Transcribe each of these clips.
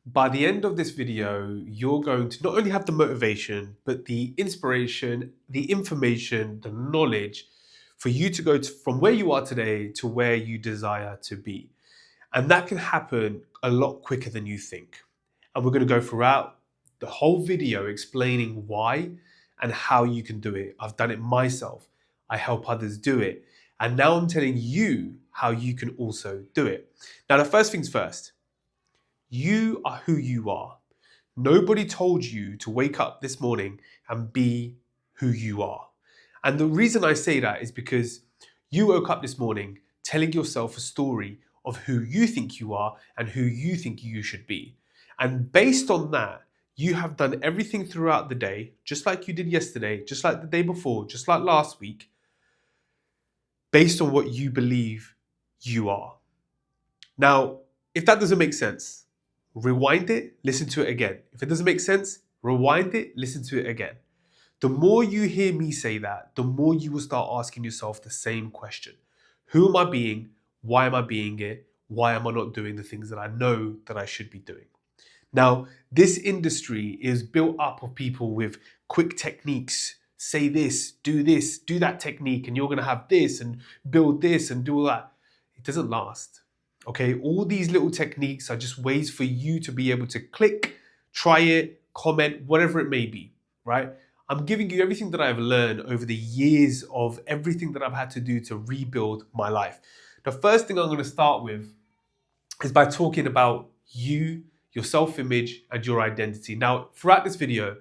By the end of this video, you're going to not only have the motivation, but the inspiration, the information, the knowledge for you to go from where you are today to where you desire to be. And that can happen a lot quicker than you think. And we're going to go throughout the whole video explaining why and how you can do it. I've done it myself. I help others do it. And now I'm telling you how you can also do it. Now, the first things first, you are who you are. Nobody told you to wake up this morning and be who you are. And the reason I say that is because you woke up this morning telling yourself a story of who you think you are and who you think you should be. And based on that, you have done everything throughout the day, just like you did yesterday, just like the day before, just like last week, based on what you believe you are. Now, if that doesn't make sense, rewind it, listen to it again. If it doesn't make sense, rewind it, listen to it again. The more you hear me say that, the more you will start asking yourself the same question. Who am I being? Why am I being it? Why am I not doing the things that I know that I should be doing? Now, this industry is built up of people with quick techniques. Say this, do that technique, and you're going to have this and build this and do all that. It doesn't last. Okay, all these little techniques are just ways for you to be able to click, try it, comment, whatever it may be, right? I'm giving you everything that I've learned over the years of everything that I've had to do to rebuild my life. The first thing I'm going to start with is by talking about you, your self-image, and your identity. Now, throughout this video,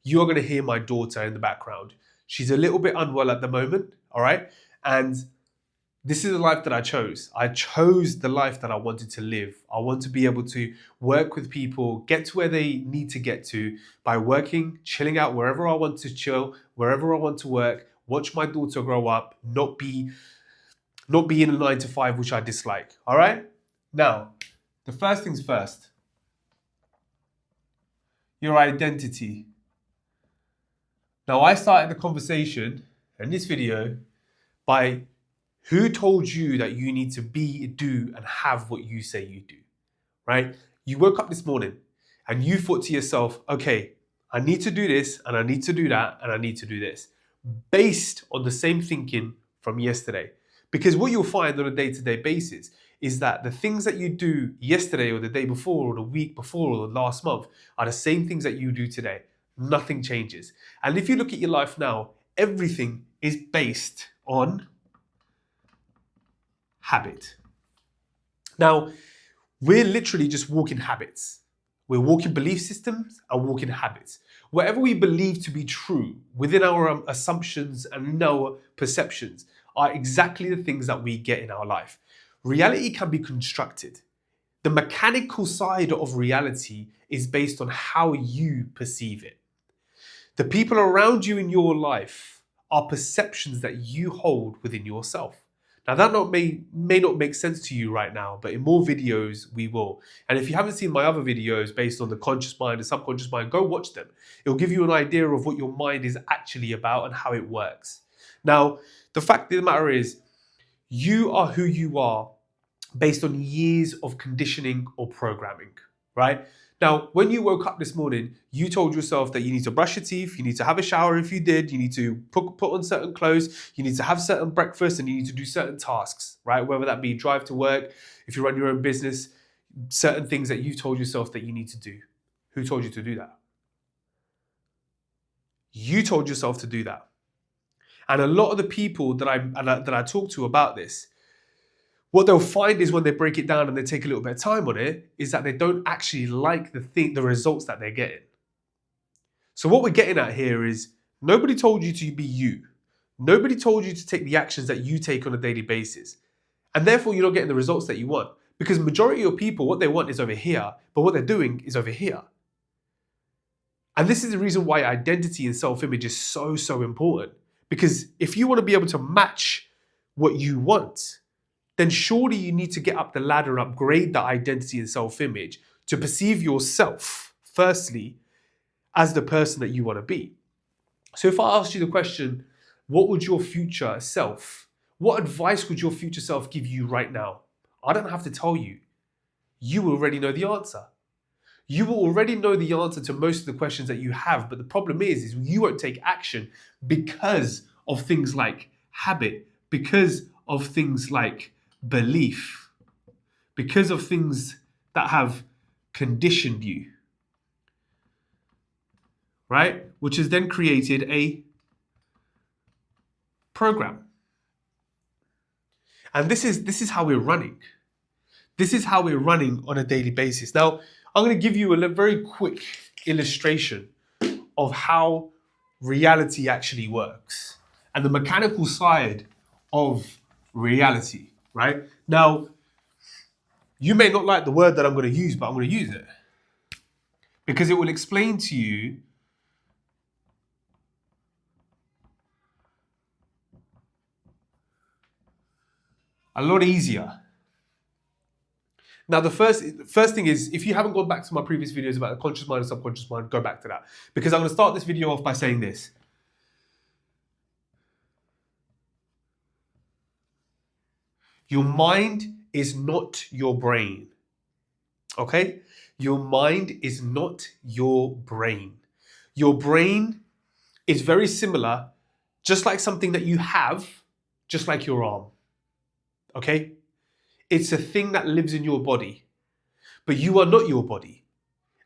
you're going to hear my daughter in the background. She's a little bit unwell at the moment, all right? And this is the life that I chose. I chose the life that I wanted to live. I want to be able to work with people, get to where they need to get to by working, chilling out wherever I want to chill, wherever I want to work, watch my daughter grow up, not be in a 9 to 5, which I dislike, all right? Now, the first things first, your identity. Now, I started the conversation in this video by who told you that you need to be, do, and have what you say you do, right? You woke up this morning and you thought to yourself, okay, I need to do this and I need to do that and I need to do this, based on the same thinking from yesterday. Because what you'll find on a day-to-day basis is that the things that you do yesterday or the day before or the week before or the last month are the same things that you do today. Nothing changes. And if you look at your life now, everything is based on habit. Now, we're literally just walking habits. We're walking belief systems and walking habits. Whatever we believe to be true within our assumptions and our perceptions are exactly the things that we get in our life. Reality can be constructed. The mechanical side of reality is based on how you perceive it. The people around you in your life are perceptions that you hold within yourself. Now, that may not make sense to you right now, but in more videos, we will. And if you haven't seen my other videos based on the conscious mind and subconscious mind, go watch them. It'll give you an idea of what your mind is actually about and how it works. Now, the fact of the matter is, you are who you are based on years of conditioning or programming, right? Now, when you woke up this morning, you told yourself that you need to brush your teeth, you need to have a shower if you did, you need to put on certain clothes, you need to have certain breakfast, and you need to do certain tasks, right? Whether that be drive to work, if you run your own business, certain things that you told yourself that you need to do. Who told you to do that? You told yourself to do that. And a lot of the people that I talk to about this, what they'll find is when they break it down and they take a little bit of time on it, is that they don't actually like the results that they're getting. So what we're getting at here is nobody told you to be you. Nobody told you to take the actions that you take on a daily basis. And therefore, you're not getting the results that you want. Because majority of people, what they want is over here, but what they're doing is over here. And this is the reason why identity and self-image is so, so important. Because if you want to be able to match what you want, then surely you need to get up the ladder and upgrade that identity and self-image to perceive yourself, firstly, as the person that you want to be. So if I asked you the question, what would your future self, what advice would your future self give you right now? I don't have to tell you. You already know the answer. You will already know the answer to most of the questions that you have, but the problem is you won't take action because of things like habit, because of things like belief, because of things that have conditioned you, right? Which has then created a program. And this is how we're running. This is how we're running on a daily basis. Now, I'm going to give you a very quick illustration of how reality actually works and the mechanical side of reality, right? Now, you may not like the word that I'm going to use, but I'm going to use it because it will explain to you a lot easier. Now, the first thing is, if you haven't gone back to my previous videos about the conscious mind and subconscious mind, go back to that. Because I'm going to start this video off by saying this. Your mind is not your brain. Okay? Your mind is not your brain. Your brain is very similar, just like something that you have, just like your arm. Okay? It's a thing that lives in your body, but you are not your body.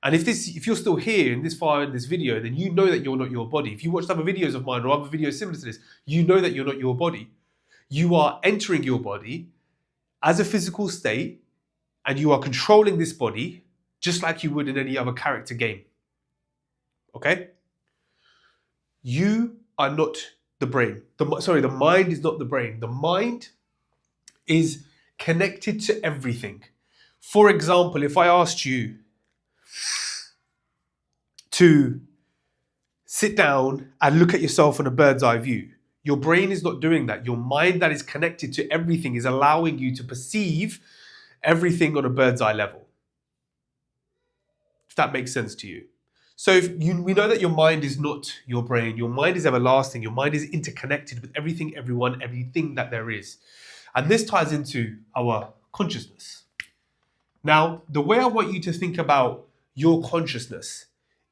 And if you're still here and this far in this video, then you know that you're not your body. If you watched other videos of mine or other videos similar to this, you know that you're not your body. You are entering your body as a physical state, and you are controlling this body just like you would in any other character game. Okay? You are not the brain. The mind is not the brain. The mind is connected to everything. For example, if I asked you to sit down and look at yourself on a bird's eye view, your brain is not doing that. Your mind that is connected to everything is allowing you to perceive everything on a bird's eye level. If that makes sense to you. So we know that your mind is not your brain. Your mind is everlasting. Your mind is interconnected with everything, everyone, everything that there is. And this ties into our consciousness. Now, the way I want you to think about your consciousness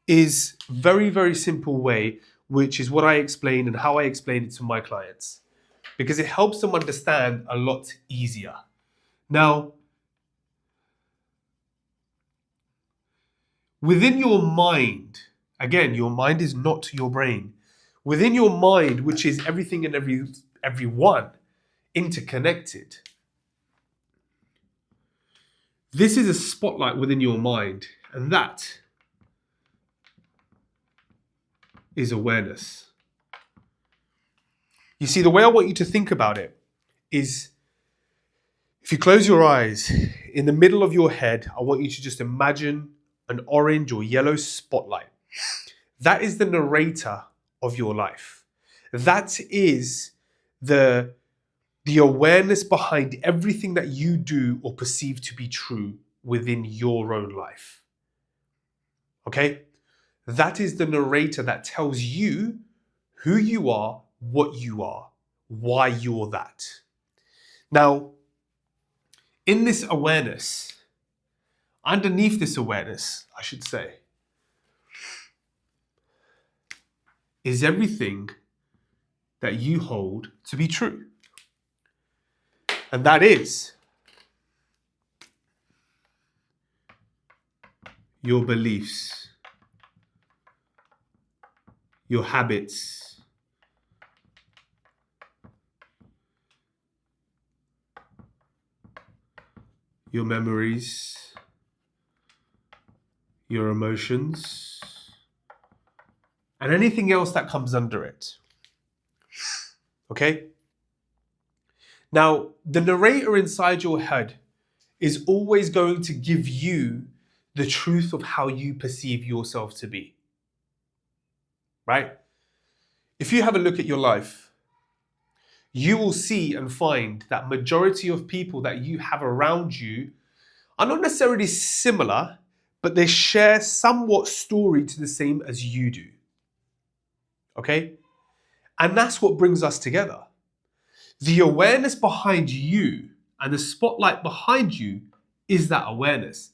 is very, very simple way, which is what I explain and how I explain it to my clients, because it helps them understand a lot easier. Now, within your mind, again, your mind is not your brain. Within your mind, which is everything and everyone interconnected, this is a spotlight within your mind, and that is awareness. You see, the way I want you to think about it is, if you close your eyes, in the middle of your head, I want you to just imagine an orange or yellow spotlight. That is the narrator of your life. That is the awareness behind everything that you do or perceive to be true within your own life. Okay? That is the narrator that tells you who you are, what you are, why you're that. Now, in this awareness, underneath this awareness, I should say, is everything that you hold to be true. And that is your beliefs, your habits, your memories, your emotions, and anything else that comes under it. Okay? Now, the narrator inside your head is always going to give you the truth of how you perceive yourself to be. Right? If you have a look at your life, you will see and find that majority of people that you have around you are not necessarily similar, but they share somewhat story to the same as you do. Okay? And that's what brings us together. The awareness behind you and the spotlight behind you is that awareness.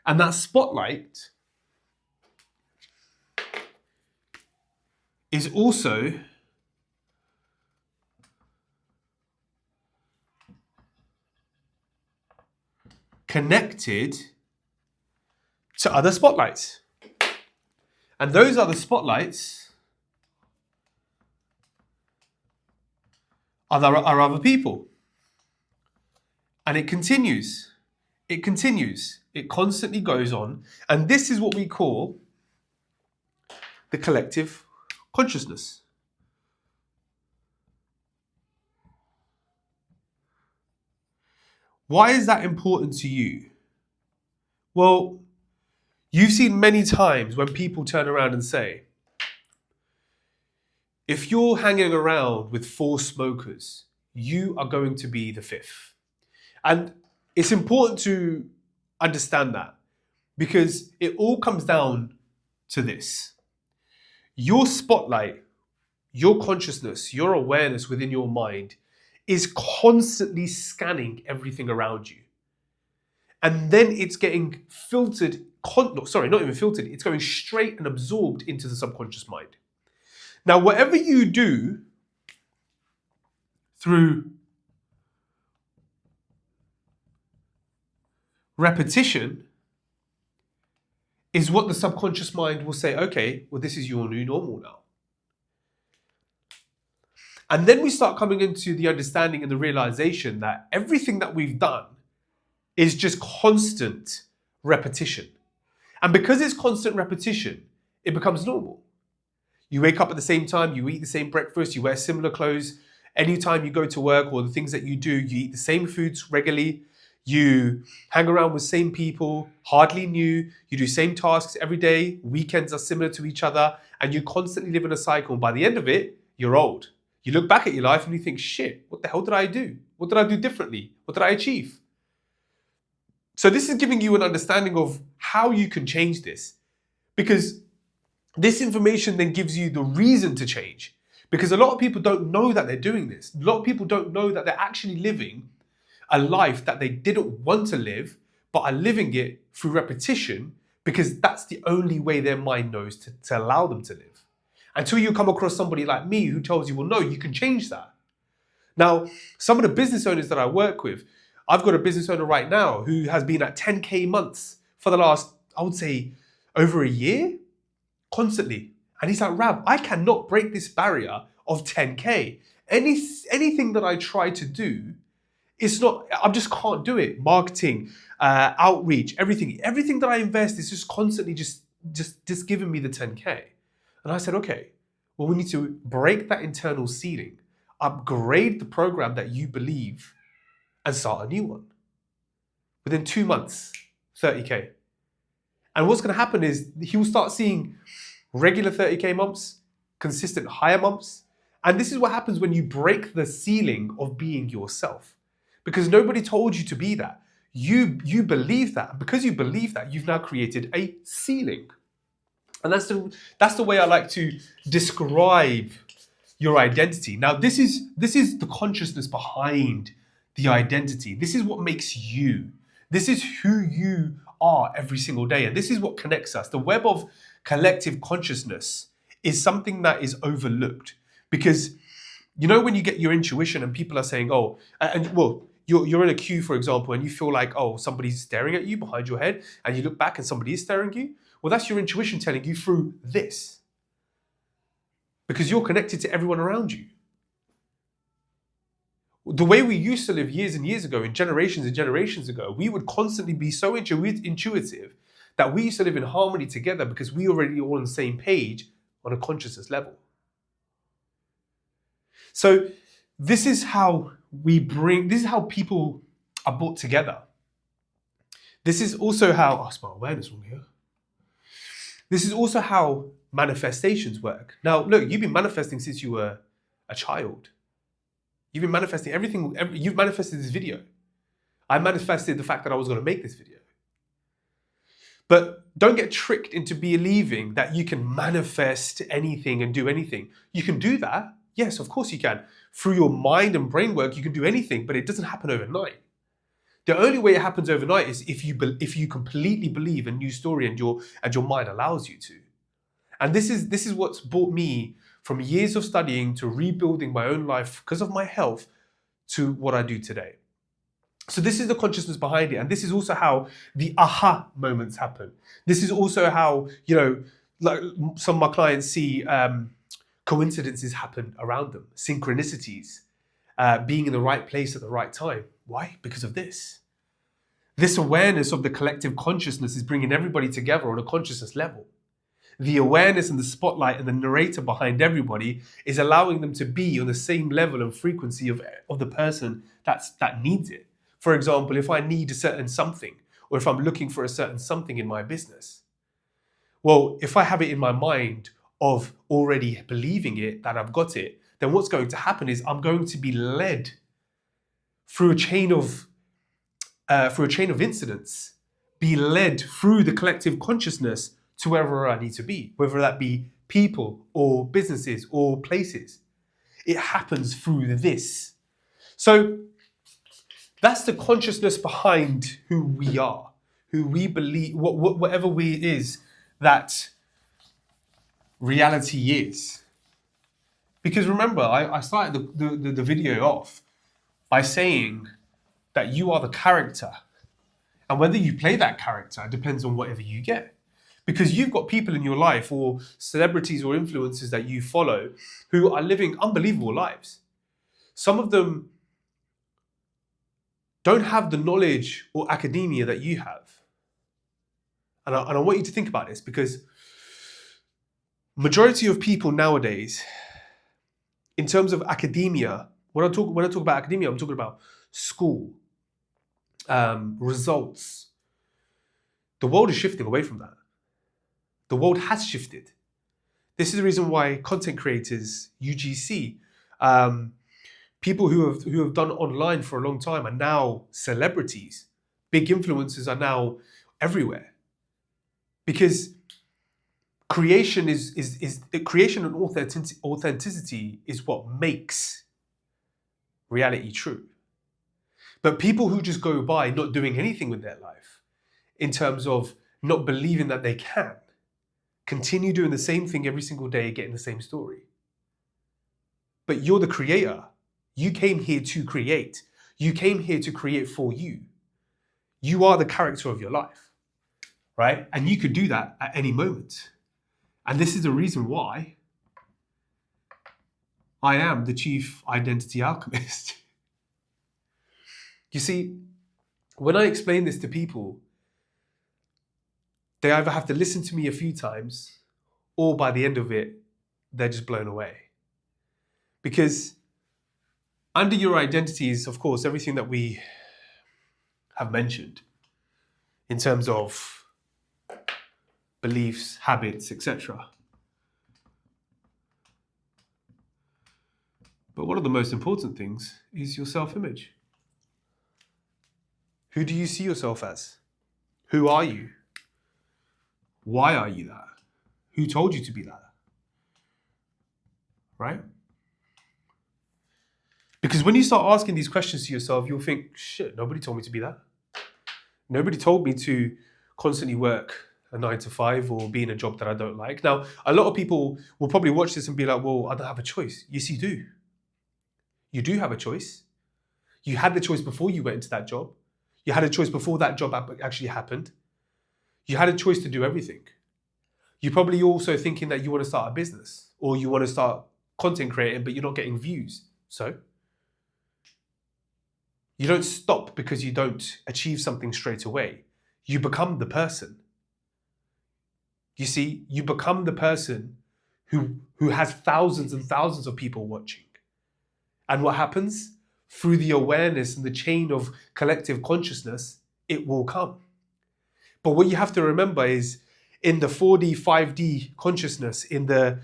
And that spotlight is also connected to other spotlights. And those other spotlights are other people. And it continues. It continues. It constantly goes on. And this is what we call the collective consciousness. Why is that important to you? Well, you've seen many times when people turn around and say, if you're hanging around with 4 smokers, you are going to be the 5th. And it's important to understand that because it all comes down to this. Your spotlight, your consciousness, your awareness within your mind is constantly scanning everything around you. And then it's getting filtered, not even filtered, it's going straight and absorbed into the subconscious mind. Now, whatever you do through repetition is what the subconscious mind will say, okay, well, this is your new normal now. And then we start coming into the understanding and the realization that everything that we've done is just constant repetition. And because it's constant repetition, it becomes normal. You wake up at the same time, you eat the same breakfast, you wear similar clothes. Anytime you go to work or the things that you do, you eat the same foods regularly. You hang around with same people, hardly new. You do same tasks every day. Weekends are similar to each other. And you constantly live in a cycle. And by the end of it, you're old. You look back at your life and you think, shit, what the hell did I do? What did I do differently? What did I achieve? So this is giving you an understanding of how you can change this. Because this information then gives you the reason to change. Because a lot of people don't know that they're doing this. A lot of people don't know that they're actually living a life that they didn't want to live, but are living it through repetition because that's the only way their mind knows to allow them to live. Until you come across somebody like me who tells you, well, no, you can change that. Now, some of the business owners that I work with, I've got a business owner right now who has been at 10K months for the last, I would say, over a year, constantly. And he's like, Rab, I cannot break this barrier of 10K. Anything that I try to do, I just can't do it. Marketing, outreach, everything that I invest is just constantly just giving me the 10K. And I said, okay, well, we need to break that internal ceiling, upgrade the program that you believe, and start a new one. Within 2 months, 30K. And what's going to happen is he will start seeing regular 30K months, consistent higher months. And this is what happens when you break the ceiling of being yourself. Because nobody told you to be that. You believe that. And because you believe that, you've now created a ceiling. And that's the way I like to describe your identity. Now, this is the consciousness behind the identity. This is what makes you. This is who you are every single day. And this is what connects us. The web of collective consciousness is something that is overlooked. Because, you know, when you get your intuition and people are saying, oh, you're in a queue, for example, and you feel like, oh, somebody's staring at you behind your head, and you look back and somebody is staring at you. Well, that's your intuition telling you through this. Because you're connected to everyone around you. The way we used to live years and years ago, and generations ago, we would constantly be so intuitive that we used to live in harmony together because we already all on the same page on a consciousness level. So this is how people are brought together. This is also how, I spelled awareness wrong here. This is also how manifestations work. Now, look, you've been manifesting since you were a child. You've been manifesting everything. You've manifested this video. I manifested the fact that I was going to make this video. But don't get tricked into believing that you can manifest anything and do anything. You can do that. Yes, of course you can. Through your mind and brain work, you can do anything, but it doesn't happen overnight. The only way it happens overnight is if you completely believe a new story and your mind allows you to. And this is what's brought me from years of studying to rebuilding my own life because of my health to what I do today. So this is the consciousness behind it. And this is also how the aha moments happen. This is also how, like some of my clients see coincidences happen around them, synchronicities, being in the right place at the right time. Why? Because of this. This awareness of the collective consciousness is bringing everybody together on a consciousness level. The awareness and the spotlight and the narrator behind everybody is allowing them to be on the same level and frequency of the person that needs it. For example, if I need a certain something, or if I'm looking for a certain something in my business, well, if I have it in my mind of already believing it, that I've got it, then what's going to happen is I'm going to be led through a chain of incidents, be led through the collective consciousness to wherever I need to be, whether that be people or businesses or places. It happens through this. So that's the consciousness behind who we are, who we believe, whatever it is that reality is. Because remember, I started the video off by saying that you are the character. And whether you play that character depends on whatever you get. Because you've got people in your life or celebrities or influencers that you follow who are living unbelievable lives. Some of them don't have the knowledge or academia that you have. And I want you to think about this, because majority of people nowadays, in terms of academia, when I talk about academia, I'm talking about school, results. The world is shifting away from that. The world has shifted. This is the reason why content creators, UGC, people who have done online for a long time are now celebrities. Big influencers are now everywhere. Because creation creation and authenticity is what makes reality true. But people who just go by not doing anything with their life, in terms of not believing that they can, continue doing the same thing every single day, getting the same story. But you're the creator. You came here to create. You came here to create for you. You are the character of your life, right? And you could do that at any moment. And this is the reason why I am the chief identity alchemist. You see, when I explain this to people, they either have to listen to me a few times, or by the end of it, they're just blown away. Because under your identity is, of course, everything that we have mentioned in terms of beliefs, habits, etc. But one of the most important things is your self-image. Who do you see yourself as? Who are you? Why are you that? Who told you to be that? Right? Because when you start asking these questions to yourself, you'll think, shit, nobody told me to be that. Nobody told me to constantly work a 9 to 5 or be in a job that I don't like. Now, a lot of people will probably watch this and be like, well, I don't have a choice. Yes, you do. You do have a choice. You had the choice before you went into that job. You had a choice before that job actually happened. You had a choice to do everything. You're probably also thinking that you want to start a business, or you want to start content creating, but you're not getting views. So you don't stop because you don't achieve something straight away. You become the person. You see, you become the person who has thousands and thousands of people watching. And what happens? Through the awareness and the chain of collective consciousness, it will come. But what you have to remember is, in the 4D, 5D consciousness, in the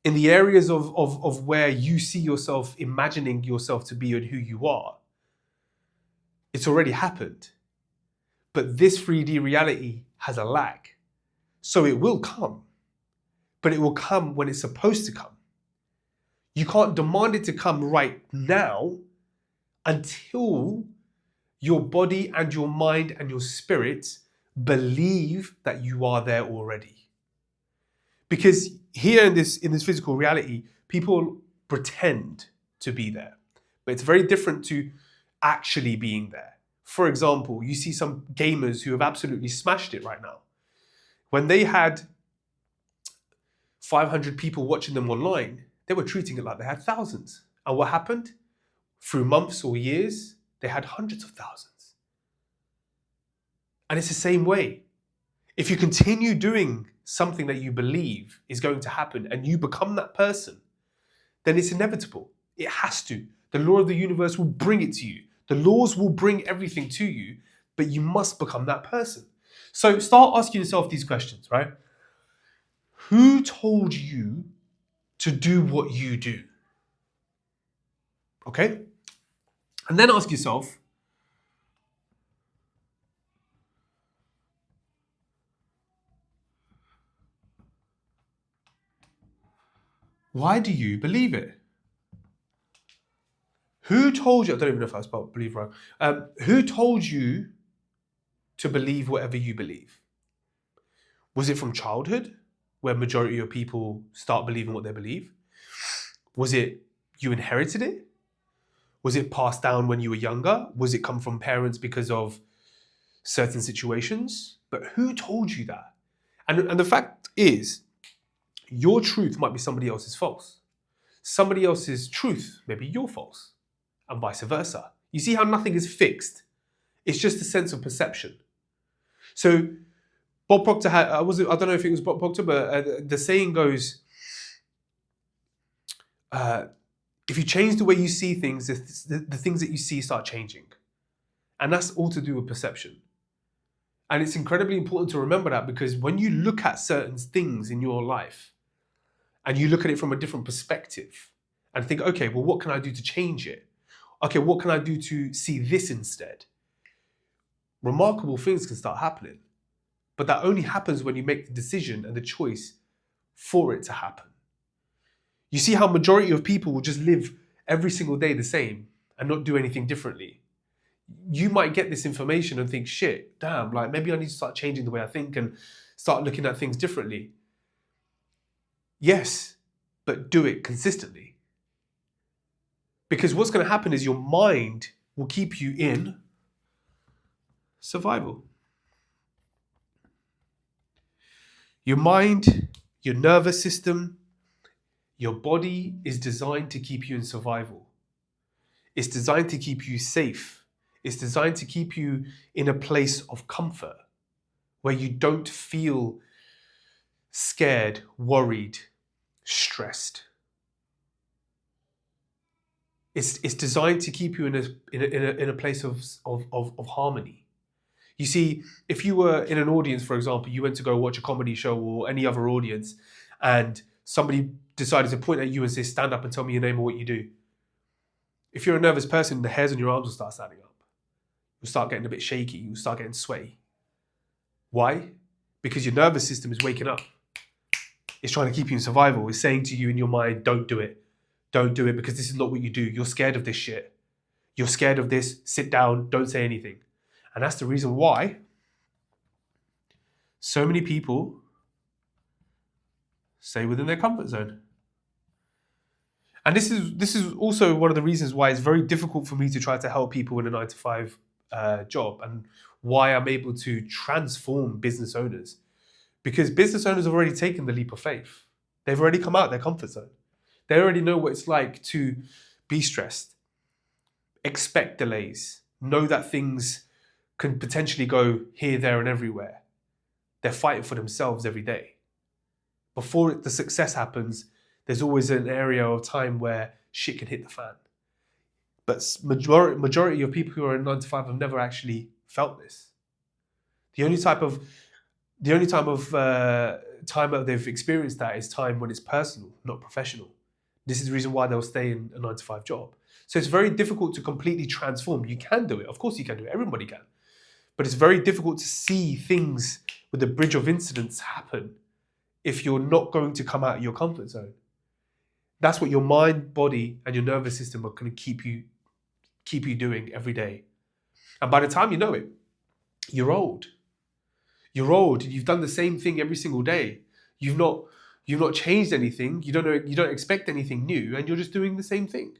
areas of where you see yourself imagining yourself to be and who you are, it's already happened. But this 3D reality has a lag. So it will come, but it will come when it's supposed to come. You can't demand it to come right now until your body and your mind and your spirit believe that you are there already. Because here in this physical reality, people pretend to be there, but it's very different to actually being there. For example, you see some gamers who have absolutely smashed it right now. When they had 500 people watching them online, they were treating it like they had thousands. And what happened? Through months or years, they had hundreds of thousands. And it's the same way. If you continue doing something that you believe is going to happen and you become that person, then it's inevitable. It has to. The law of the universe will bring it to you. The laws will bring everything to you, but you must become that person. So start asking yourself these questions, right? Who told you to do what you do? Okay? And then ask yourself, why do you believe it? Who told you? I don't even know if I spelled believe wrong. Who told you to believe whatever you believe? Was it from childhood, where majority of people start believing what they believe? Was it you inherited it? Was it passed down when you were younger? Was it come from parents because of certain situations? But who told you that? And the fact is, your truth might be somebody else's false. Somebody else's truth may be your false, and vice versa. You see how nothing is fixed? It's just a sense of perception. So Bob Proctor had, I don't know if it was Bob Proctor, but the saying goes, if you change the way you see things, the things that you see start changing. And that's all to do with perception. And it's incredibly important to remember that, because when you look at certain things in your life and you look at it from a different perspective and think, okay, well, what can I do to change it? Okay, what can I do to see this instead? Remarkable things can start happening. But that only happens when you make the decision and the choice for it to happen. You see how majority of people will just live every single day the same and not do anything differently. You might get this information and think, shit, damn, like maybe I need to start changing the way I think and start looking at things differently. Yes, but do it consistently. Because what's going to happen is your mind will keep you in survival. Your mind, your nervous system, your body is designed to keep you in survival. It's designed to keep you safe. It's designed to keep you in a place of comfort where you don't feel scared, worried, stressed. It's designed to keep you in a place of harmony. You see, if you were in an audience, for example, you went to go watch a comedy show or any other audience, and somebody decided to point at you and say, stand up and tell me your name and what you do. If you're a nervous person, the hairs on your arms will start standing up. You'll start getting a bit shaky. You'll start getting sweaty. Why? Because your nervous system is waking up. It's trying to keep you in survival. It's saying to you in your mind, don't do it. Don't do it, because this is not what you do. You're scared of this shit. You're scared of this. Sit down. Don't say anything. And that's the reason why so many people stay within their comfort zone. And this is also one of the reasons why it's very difficult for me to try to help people in a 9-to-5 job, and why I'm able to transform business owners. Because business owners have already taken the leap of faith. They've already come out of their comfort zone. They already know what it's like to be stressed, expect delays, know that things can potentially go here, there, and everywhere. They're fighting for themselves every day. Before the success happens, there's always an area of time where shit can hit the fan. But majority of people who are in 9-to-5 have never actually felt this. The only time that they've experienced that is time when it's personal, not professional. This is the reason why they'll stay in a 9-to-5 job. So it's very difficult to completely transform. You can do it. Of course you can do it. Everybody can. But it's very difficult to see things with the bridge of incidents happen if you're not going to come out of your comfort zone. That's what your mind, body, and your nervous system are going to keep you doing every day. And by the time you know it, you're old. You're old and you've done the same thing every single day. You've not You've not changed anything. You don't expect anything new, and you're just doing the same thing.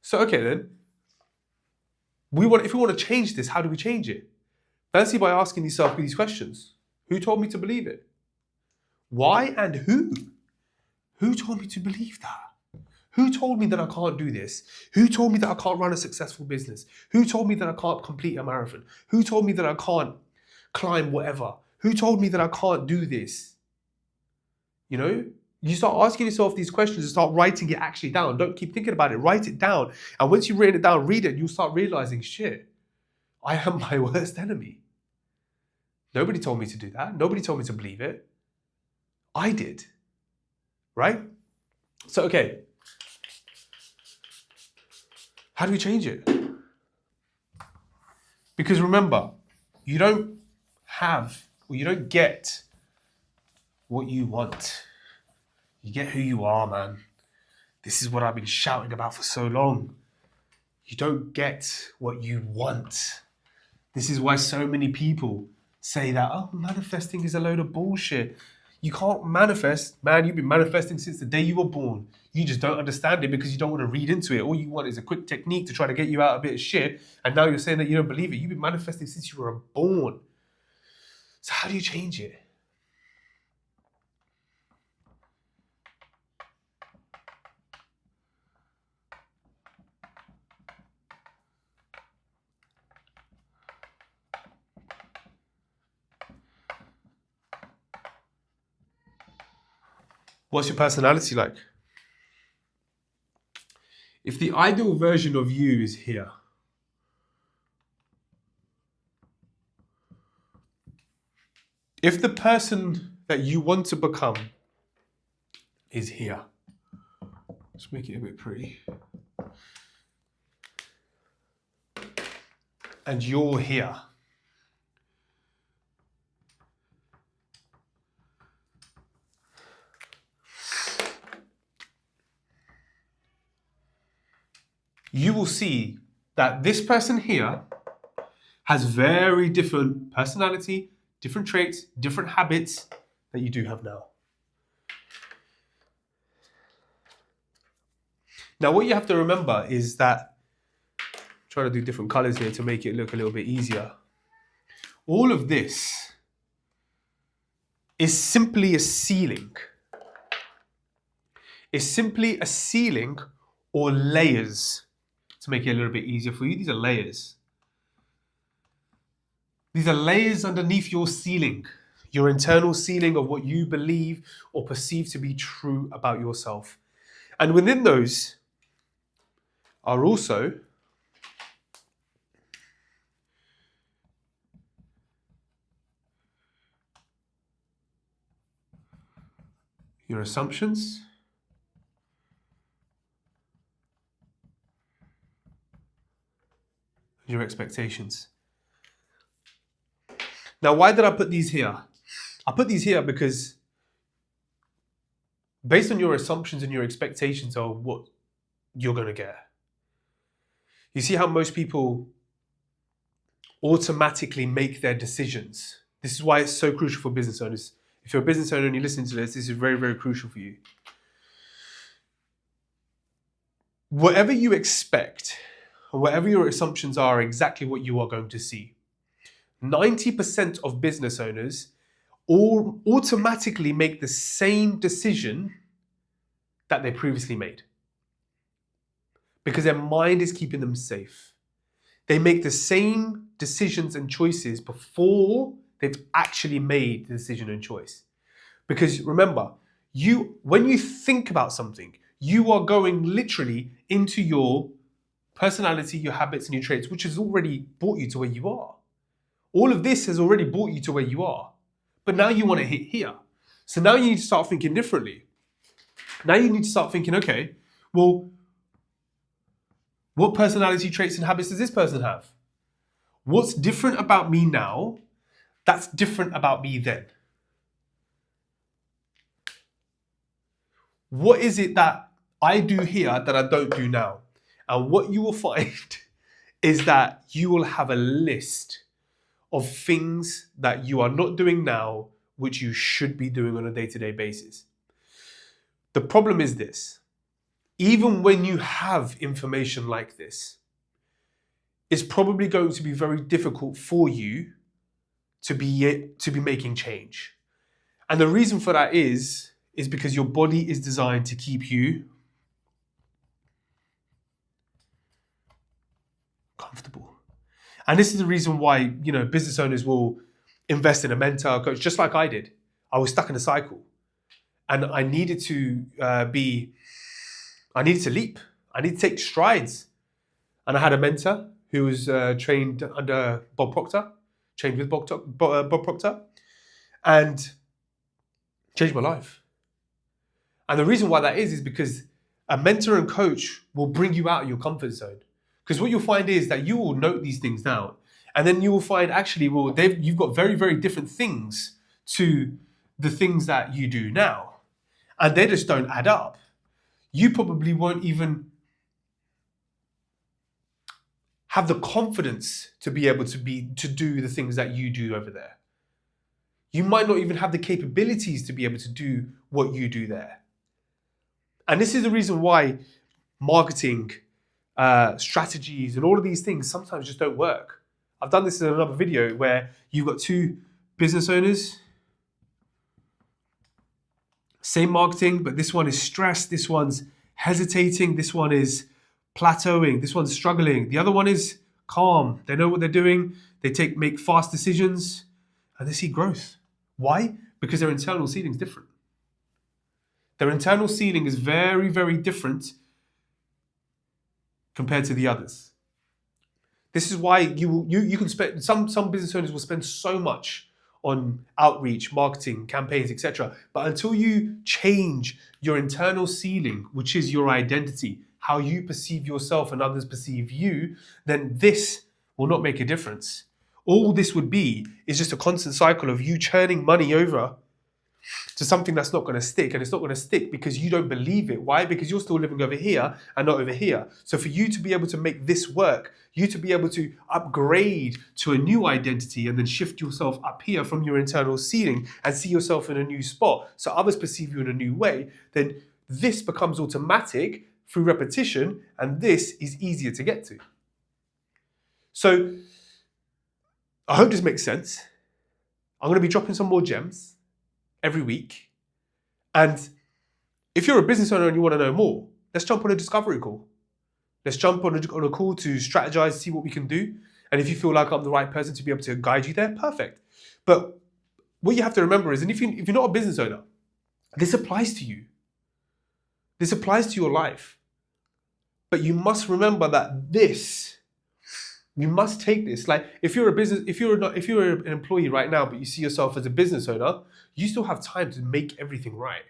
So okay then, if we want to change this, how do we change it? Firstly, by asking yourself these questions. Who told me to believe it? Why and who? Who told me to believe that? Who told me that I can't do this? Who told me that I can't run a successful business? Who told me that I can't complete a marathon? Who told me that I can't climb whatever? Who told me that I can't do this? You know, you start asking yourself these questions and start writing it actually down. Don't keep thinking about it. Write it down. And once you've written it down, read it, you'll start realizing, shit, I am my worst enemy. Nobody told me to do that. Nobody told me to believe it. I did. Right? So, okay. How do we change it? Because remember, you don't get what you want. You get who you are, man. This is what I've been shouting about for so long. You don't get what you want. This is why so many people say that, oh, manifesting is a load of bullshit. You can't manifest, man. You've been manifesting since the day you were born. You just don't understand it because you don't want to read into it. All you want is a quick technique to try to get you out a bit of shit. And now you're saying that you don't believe it. You've been manifesting since you were born. So how do you change it? What's your personality like? If the ideal version of you is here, if the person that you want to become is here, let's make it a bit pretty, and you're here, you will see that this person here has very different personality, different traits, different habits that you do have now. Now, what you have to remember is that, I'm trying to do different colors here to make it look a little bit easier. All of this is simply a ceiling. It's simply a ceiling or layers. To make it a little bit easier for you, these are layers. These are layers underneath your ceiling, your internal ceiling of what you believe or perceive to be true about yourself. And within those are also your assumptions, your expectations. Now, why did I put these here? I put these here because based on your assumptions and your expectations are what you're going to get. You see how most people automatically make their decisions. This is why it's so crucial for business owners. If you're a business owner and you're listening to this is very, very crucial for you. Whatever you expect, or whatever your assumptions are exactly what you are going to see. 90% of business owners all automatically make the same decision that they previously made. Because their mind is keeping them safe. They make the same decisions and choices before they've actually made the decision and choice. Because remember, when you think about something, you are going literally into your personality, your habits, and your traits, which has already brought you to where you are. All of this has already brought you to where you are. But now you want to hit here. So now you need to start thinking differently. Now you need to start thinking, okay, well, what personality traits and habits does this person have? What's different about me now that's different about me then? What is it that I do here that I don't do now? And what you will find is that you will have a list of things that you are not doing now which you should be doing on a day-to-day basis. The problem is this: even when you have information like this, it's probably going to be very difficult for you to be making change. And the reason for that is because your body is designed to keep you comfortable. And this is the reason why, business owners will invest in a mentor, coach, just like I did. I was stuck in a cycle, and I needed to leap. I needed to take strides. And I had a mentor who was trained under Bob Proctor, trained with Bob Proctor, and changed my life. And the reason why that is because a mentor and coach will bring you out of your comfort zone. Because what you'll find is that you will note these things down, and then you will find actually, you've got very, very different things to the things that you do now, and they just don't add up. You probably won't even have the confidence to be able to do the things that you do over there. You might not even have the capabilities to be able to do what you do there. And this is the reason why marketing, strategies, and all of these things sometimes just don't work. I've done this in another video where you've got two business owners, same marketing, but this one is stressed, this one's hesitating, this one is plateauing, this one's struggling, the other one is calm. They know what they're doing, they make fast decisions, and they see growth. Why? Because their internal ceiling is different. Their internal ceiling is very, very different compared to the others. This is why you can spend, some business owners will spend so much on outreach, marketing, campaigns, etc. But until you change your internal ceiling, which is your identity, how you perceive yourself and others perceive you, then this will not make a difference. All this would be is just a constant cycle of you churning money over to something that's not going to stick. And it's not going to stick because you don't believe it. Why? Because you're still living over here and not over here. So for you to be able to make this work, you to be able to upgrade to a new identity and then shift yourself up here from your internal ceiling and see yourself in a new spot so others perceive you in a new way, then this becomes automatic through repetition, and this is easier to get to. So I hope this makes sense. I'm going to be dropping some more gems every week. And if you're a business owner and you want to know more, let's jump on a discovery call. Let's jump on a call to strategize, see what we can do. And if you feel like I'm the right person to be able to guide you there, perfect. But what you have to remember is, and if you're not a business owner, this applies to you. This applies to your life. But you must remember that you must take this. Like if you're an employee right now, but you see yourself as a business owner, you still have time to make everything right.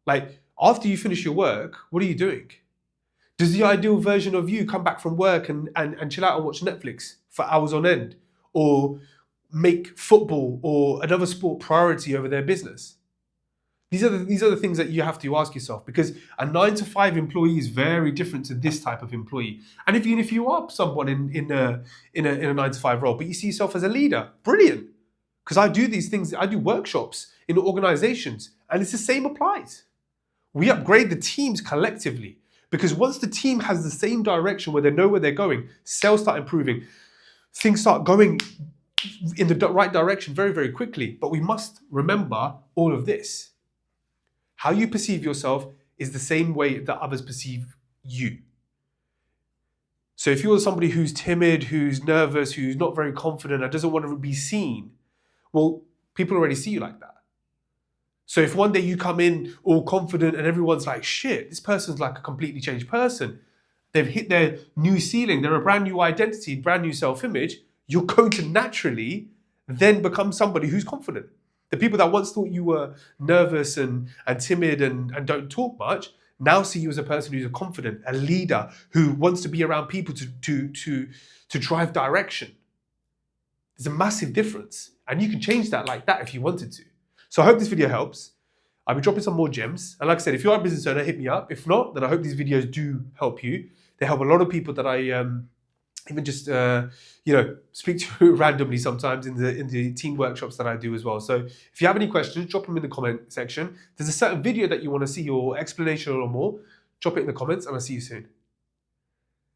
Like after you finish your work, what are you doing? Does the ideal version of you come back from work and chill out and watch Netflix for hours on end, or make football or another sport priority over their business? These are the things that you have to ask yourself, because a 9-to-5 employee is very different to this type of employee. And even if you are someone in a 9-to-5 role, but you see yourself as a leader, brilliant. Because I do these things, I do workshops in organizations, and it's the same applies. We upgrade the teams collectively, because once the team has the same direction where they know where they're going, sales start improving, things start going in the right direction very, very quickly. But we must remember all of this. How you perceive yourself is the same way that others perceive you. So if you're somebody who's timid, who's nervous, who's not very confident, and doesn't want to be seen, well, people already see you like that. So if one day you come in all confident and everyone's like, shit, this person's like a completely changed person, they've hit their new ceiling, they're a brand new identity, brand new self-image, you're going to naturally then become somebody who's confident. The people that once thought you were nervous and timid and don't talk much, now see you as a person who's a confident, a leader, who wants to be around people to drive direction. There's a massive difference. And you can change that like that if you wanted to. So I hope this video helps. I'll be dropping some more gems. And like I said, if you are a business owner, hit me up. If not, then I hope these videos do help you. They help a lot of people that I even just speak to you randomly sometimes in the team workshops that I do as well. So if you have any questions, drop them in the comment section. If there's a certain video that you want to see or explanation or more, drop it in the comments, and I'll see you soon.